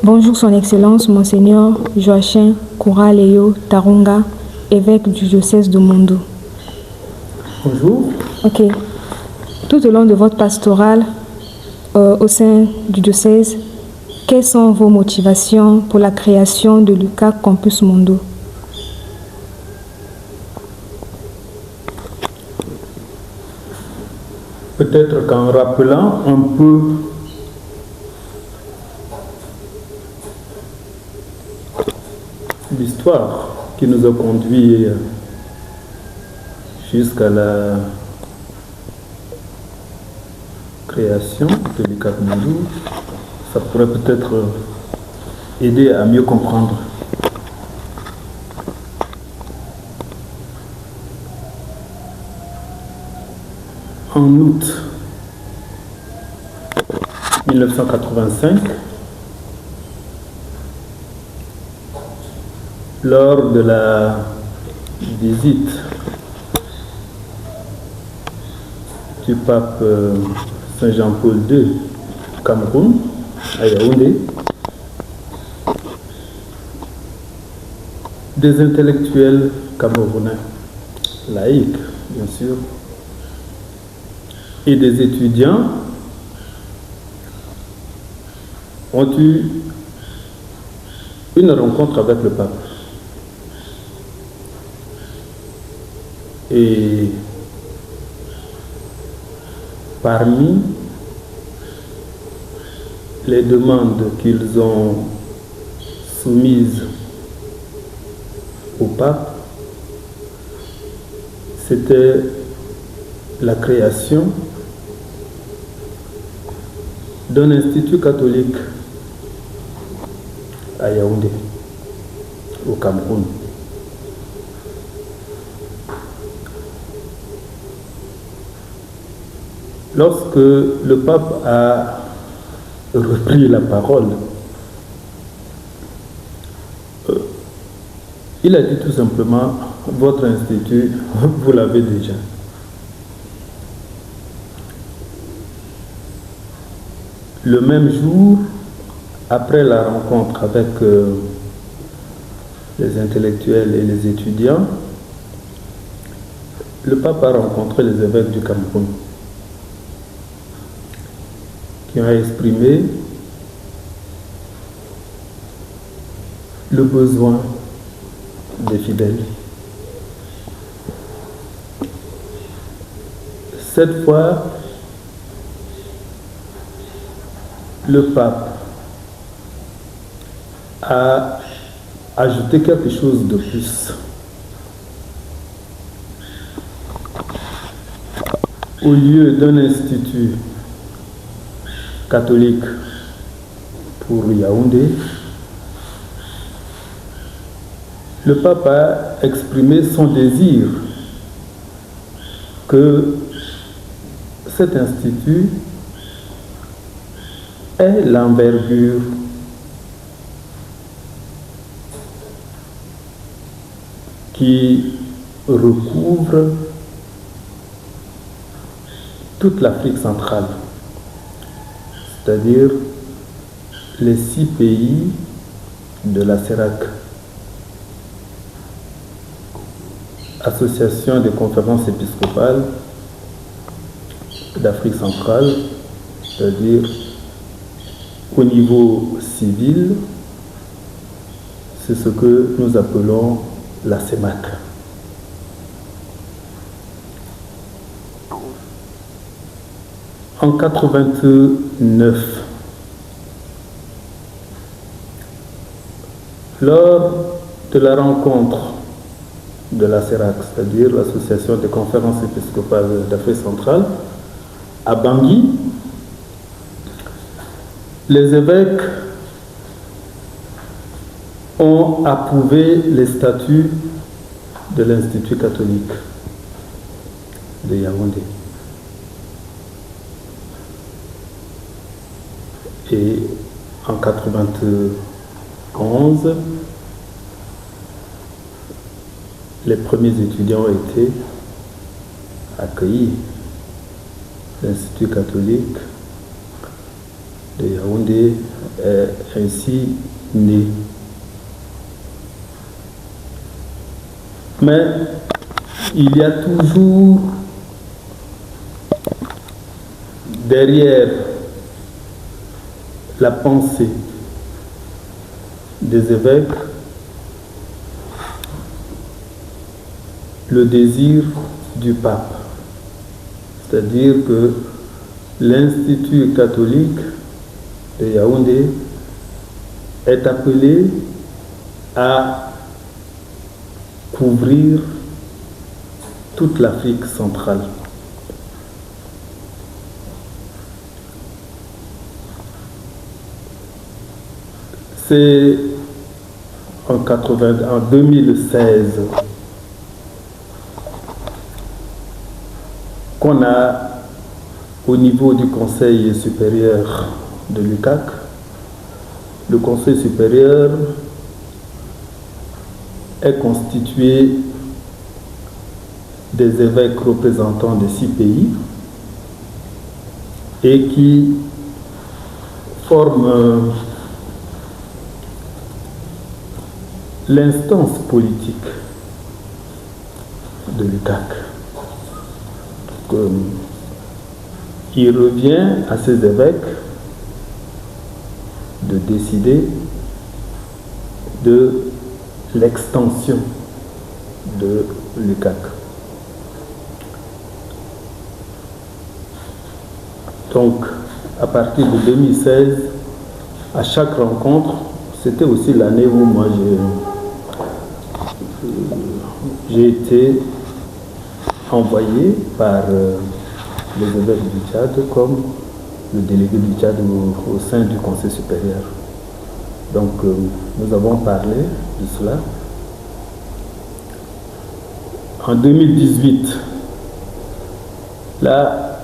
Bonjour Son Excellence, Monseigneur Joachim Koura-Leyo Tarunga, évêque du diocèse de Moundou. Bonjour. Ok. Tout au long de votre pastorale au sein du diocèse, quelles sont vos motivations pour la création de l'UCA Campus Moundou? Peut-être qu'en rappelant un peu l'histoire qui nous a conduit jusqu'à la création de l'UCA Moundou, ça pourrait peut-être aider à mieux comprendre. En août 1985, lors de la visite du pape Saint Jean-Paul II au Cameroun, à Yaoundé, des intellectuels camerounais, laïcs bien sûr, et des étudiants ont eu une rencontre avec le pape. Et parmi les demandes qu'ils ont soumises au pape, c'était la création d'un institut catholique à Yaoundé, au Cameroun. Lorsque le pape a repris la parole, il a dit tout simplement, votre institut, vous l'avez déjà. Le même jour, après la rencontre avec les intellectuels et les étudiants, le pape a rencontré les évêques du Cameroun qui ont exprimé le besoin des fidèles. Cette fois, le pape a ajouté quelque chose de plus. Au lieu d'un institut catholique pour Yaoundé, le pape a exprimé son désir que cet institut ait l'envergure qui recouvre toute l'Afrique centrale, c'est-à-dire les 6 pays de la CERAC, Association des conférences épiscopales d'Afrique centrale, c'est-à-dire au niveau civil, c'est ce que nous appelons la CEMAC. En 1989, lors de la rencontre de la CERAC, c'est-à-dire l'Association des conférences épiscopales d'Afrique centrale, à Bangui, les évêques ont approuvé les statuts de l'Institut catholique de Yaoundé. Et en 1991, les premiers étudiants ont été accueillis. L'Institut catholique de Yaoundé est ainsi né. Mais il y a toujours derrière la pensée des évêques le désir du pape. C'est-à-dire que l'Institut catholique de Yaoundé est appelé à couvrir toute l'Afrique centrale. C'est en 2016 qu'on a, au niveau du Conseil supérieur de l'UCAC, le Conseil supérieur est constitué des évêques représentants de 6 pays et qui forment l'instance politique de l'UCAC. Il revient à ces évêques de décider de l'extension de l'UCAC. Donc, à partir de 2016, à chaque rencontre, c'était aussi l'année où moi j'ai été envoyé par les évêques du Tchad comme le délégué du Tchad au sein du Conseil supérieur. Donc nous avons parlé de cela. En 2018, là,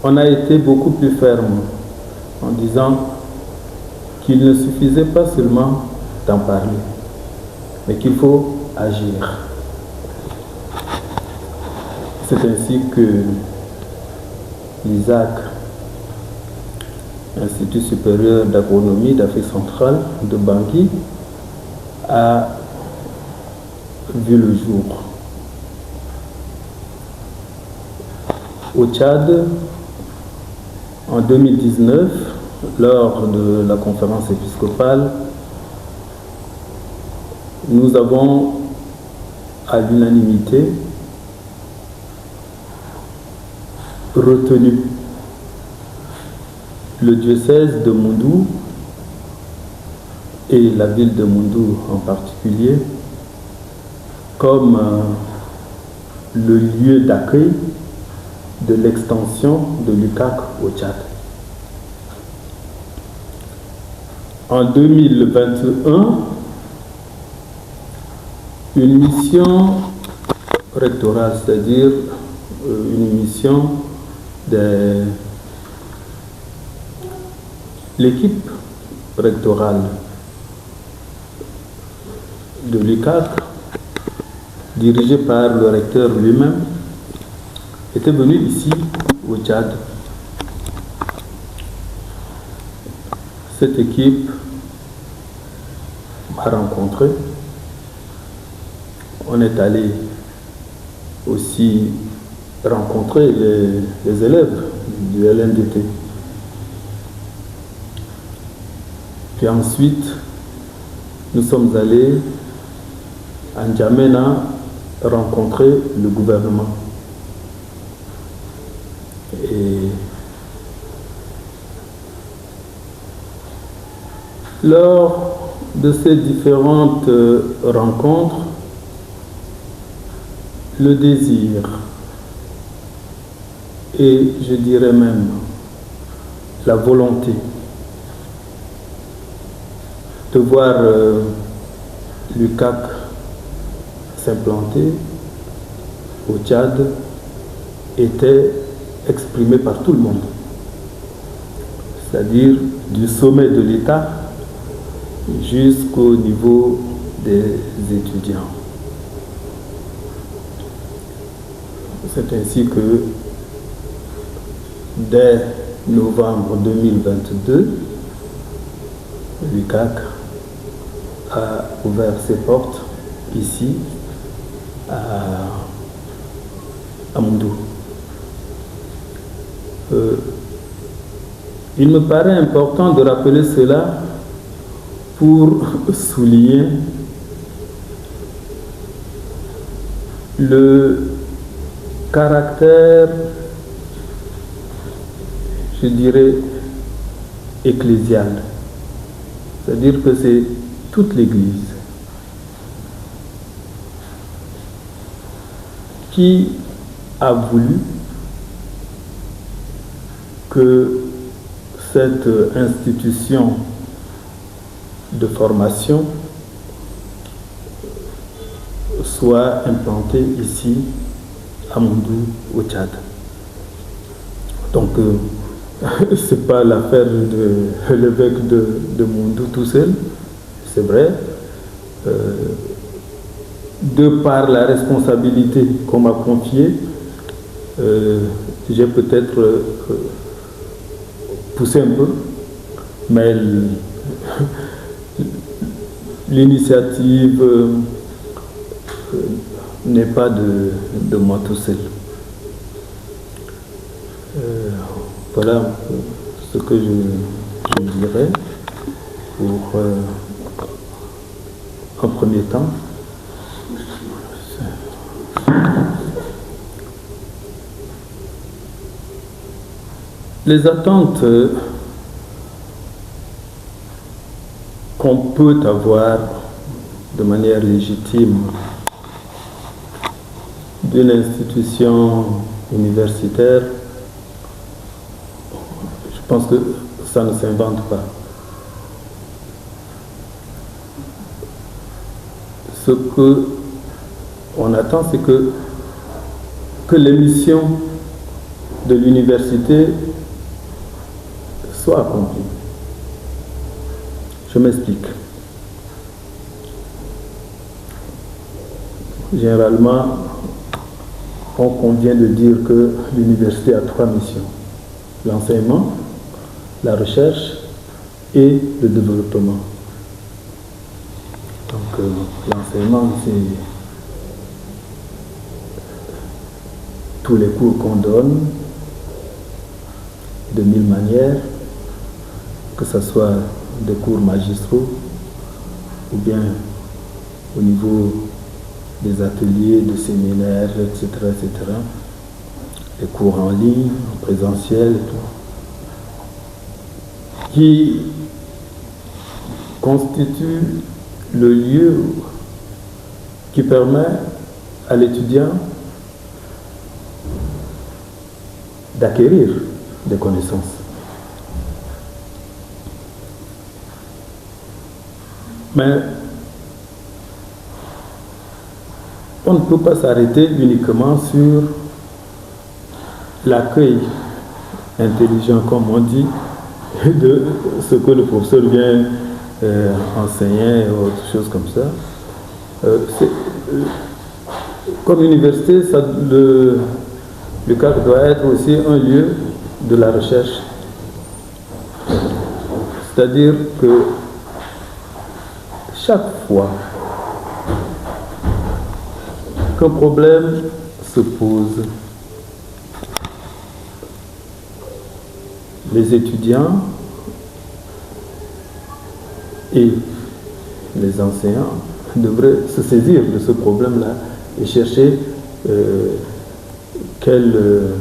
on a été beaucoup plus ferme en disant qu'il ne suffisait pas seulement d'en parler, mais qu'il faut agir. C'est ainsi que l'ISAC, Institut supérieur d'agronomie d'Afrique centrale de Bangui, a vu le jour. Au Tchad, en 2019, lors de la conférence épiscopale, nous avons à l'unanimité retenu le diocèse de Moundou et la ville de Moundou en particulier comme le lieu d'accueil de l'extension de l'UCAC au Tchad. En 2021, une mission rectorale, c'est-à-dire une mission de l'équipe rectorale de l'UCAC, dirigée par le recteur lui-même, était venue ici au Tchad. Cette équipe m'a rencontré. On est allé aussi rencontrer les élèves du LNDT. Puis ensuite, nous sommes allés à N'Djamena rencontrer le gouvernement. Et lors de ces différentes rencontres, le désir et je dirais même la volonté de voir l'UCAC s'implanter au Tchad était exprimé par tout le monde, c'est-à-dire du sommet de l'État jusqu'au niveau des étudiants. C'est ainsi que dès novembre 2022, l'UCAC a ouvert ses portes ici à Moundou. Il me paraît important de rappeler cela pour souligner le caractère, je dirais, ecclésial. C'est-à-dire que c'est toute l'Église qui a voulu que cette institution de formation soit implantée ici à Moundou, au Tchad. Donc, ce n'est pas l'affaire de l'évêque de Moundou tout seul, c'est vrai. De par la responsabilité qu'on m'a confiée, j'ai peut-être poussé un peu, mais l'initiative n'est pas de moi tout seul. Voilà ce que je dirais pour un premier temps. Les attentes qu'on peut avoir de manière légitime d'une institution universitaire, je pense que ça ne s'invente pas. Ce qu'on attend, c'est que les missions de l'université soient accomplies. Je m'explique. Généralement, on convient de dire que l'université a 3 missions: l'enseignement, la recherche et le développement. Donc l'enseignement, c'est tous les cours qu'on donne de 1000 manières, que ce soit des cours magistraux ou bien au niveau des ateliers, des séminaires, etc., etc., les cours en ligne, en présentiel et tout, qui constitue le lieu qui permet à l'étudiant d'acquérir des connaissances. Mais on ne peut pas s'arrêter uniquement sur l'accueil intelligent, comme on dit, de ce que le professeur vient enseigner ou autre chose comme ça. Comme université, le cadre doit être aussi un lieu de la recherche. C'est-à-dire que chaque fois qu'un problème se pose, les étudiants et les enseignants devraient se saisir de ce problème-là et chercher quelle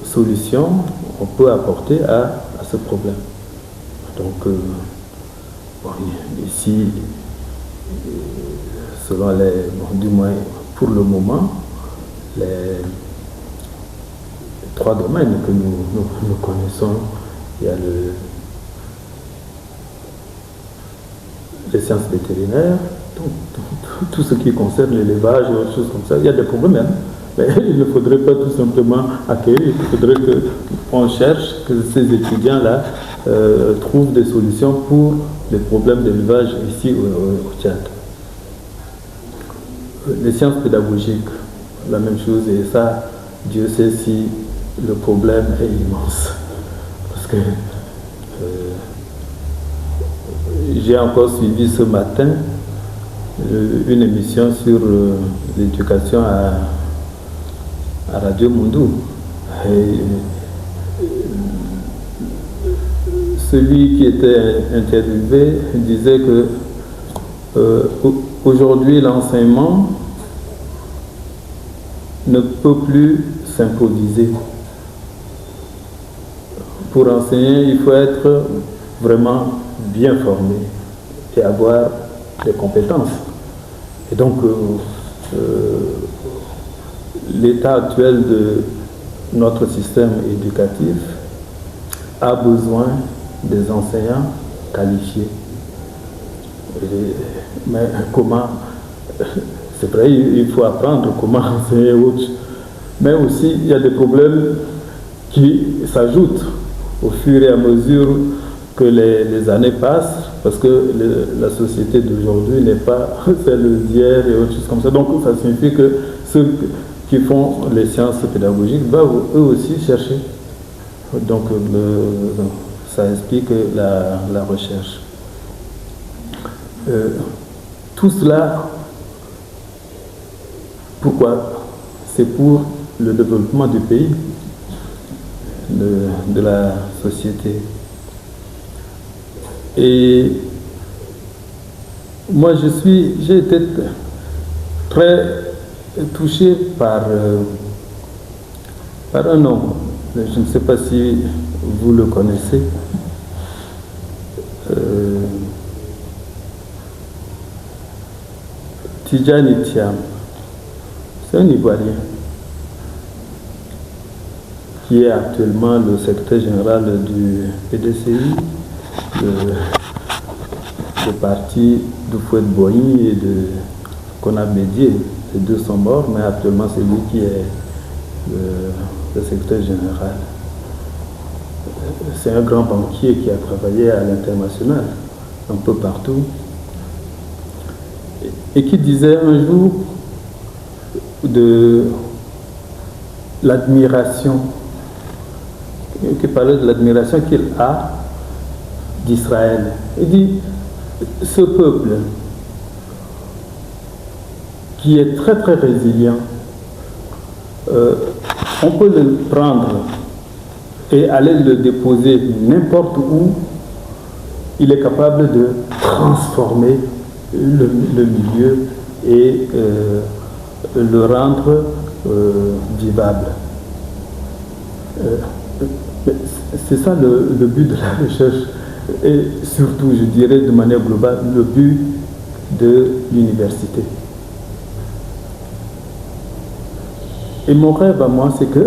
solution on peut apporter à ce problème. Donc, bon, ici, selon du moins pour le moment, les 3 domaines que nous connaissons, il y a les sciences vétérinaires, tout ce qui concerne l'élevage et autres choses comme ça. Il y a des problèmes, mais il ne faudrait pas tout simplement acquérir. Il faudrait qu'on cherche, que ces étudiants-là trouvent des solutions pour les problèmes d'élevage ici au Tchad. Les sciences pédagogiques, la même chose, et ça, Dieu sait si le problème est immense. que j'ai encore suivi ce matin une émission sur l'éducation à Radio Mondou. Et celui qui était interviewé disait que aujourd'hui l'enseignement ne peut plus s'improviser. Pour enseigner, il faut être vraiment bien formé et avoir des compétences. Et donc, l'état actuel de notre système éducatif a besoin des enseignants qualifiés. Mais comment? C'est vrai, il faut apprendre comment enseigner autre. Mais aussi, il y a des problèmes qui s'ajoutent au fur et à mesure que les années passent, parce que la société d'aujourd'hui n'est pas celle d'hier et autres choses comme ça. Donc, ça signifie que ceux qui font les sciences pédagogiques doivent eux aussi chercher. Donc, ça explique la recherche. Tout cela, pourquoi? C'est pour le développement du pays, de la société. Et moi, j'ai été très touché par un homme. Je ne sais pas si vous le connaissez. Tidjani Thiam. C'est un Ivoirien qui est actuellement le secrétaire général du PDCI, le parti d'Houphouët-Boigny et de Konab Bédié. Les deux sont morts, mais actuellement c'est lui qui est le secrétaire général. C'est un grand banquier qui a travaillé à l'international, un peu partout, et qui disait un jour de l'admiration, qui parlait de l'admiration qu'il a d'Israël. Il dit, ce peuple qui est très très résilient, on peut le prendre et aller le déposer n'importe où, il est capable de transformer le milieu et le rendre vivable. C'est ça le but de la recherche et surtout, je dirais de manière globale, le but de l'université. Et mon rêve à moi, c'est que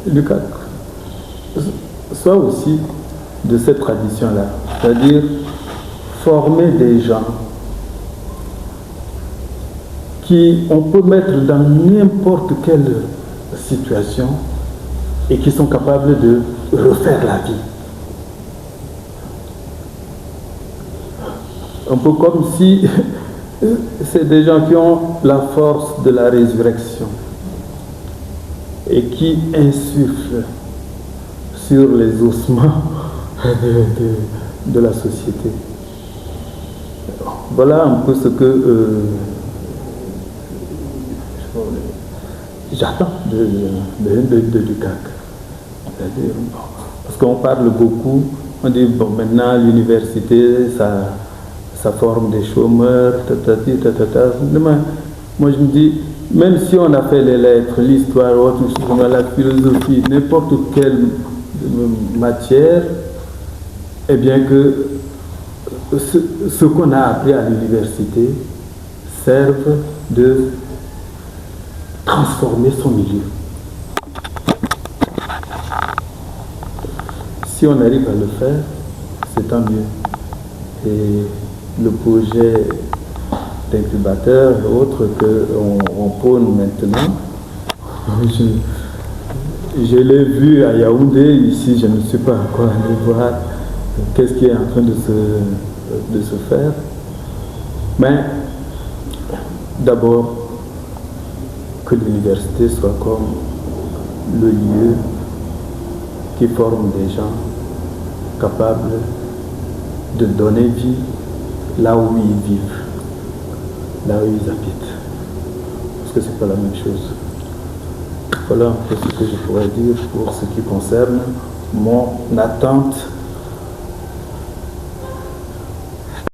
l'UCAC soit aussi de cette tradition-là, c'est-à-dire former des gens qui on peut mettre dans n'importe quelle situation et qui sont capables de refaire la vie. Un peu comme si c'est des gens qui ont la force de la résurrection et qui insufflent sur les ossements de la société. Voilà un peu ce que j'attends de l'UCAC. Parce qu'on parle beaucoup, on dit, bon, maintenant l'université, ça forme des chômeurs, Moi, je me dis, même si on a fait les lettres, l'histoire, la philosophie, n'importe quelle matière, eh bien que ce qu'on a appris à l'université serve de transformer son milieu. Si on arrive à le faire, c'est tant mieux. Et le projet d'incubateur et autres qu'on prône maintenant, je l'ai vu à Yaoundé, ici je ne suis pas encore allé voir qu'est-ce qui est en train de se faire. Mais d'abord, que l'université soit comme le lieu qui forme des gens capables de donner vie là où ils vivent, là où ils habitent. Parce que ce n'est pas la même chose. Voilà un peu ce que je pourrais dire pour ce qui concerne mon attente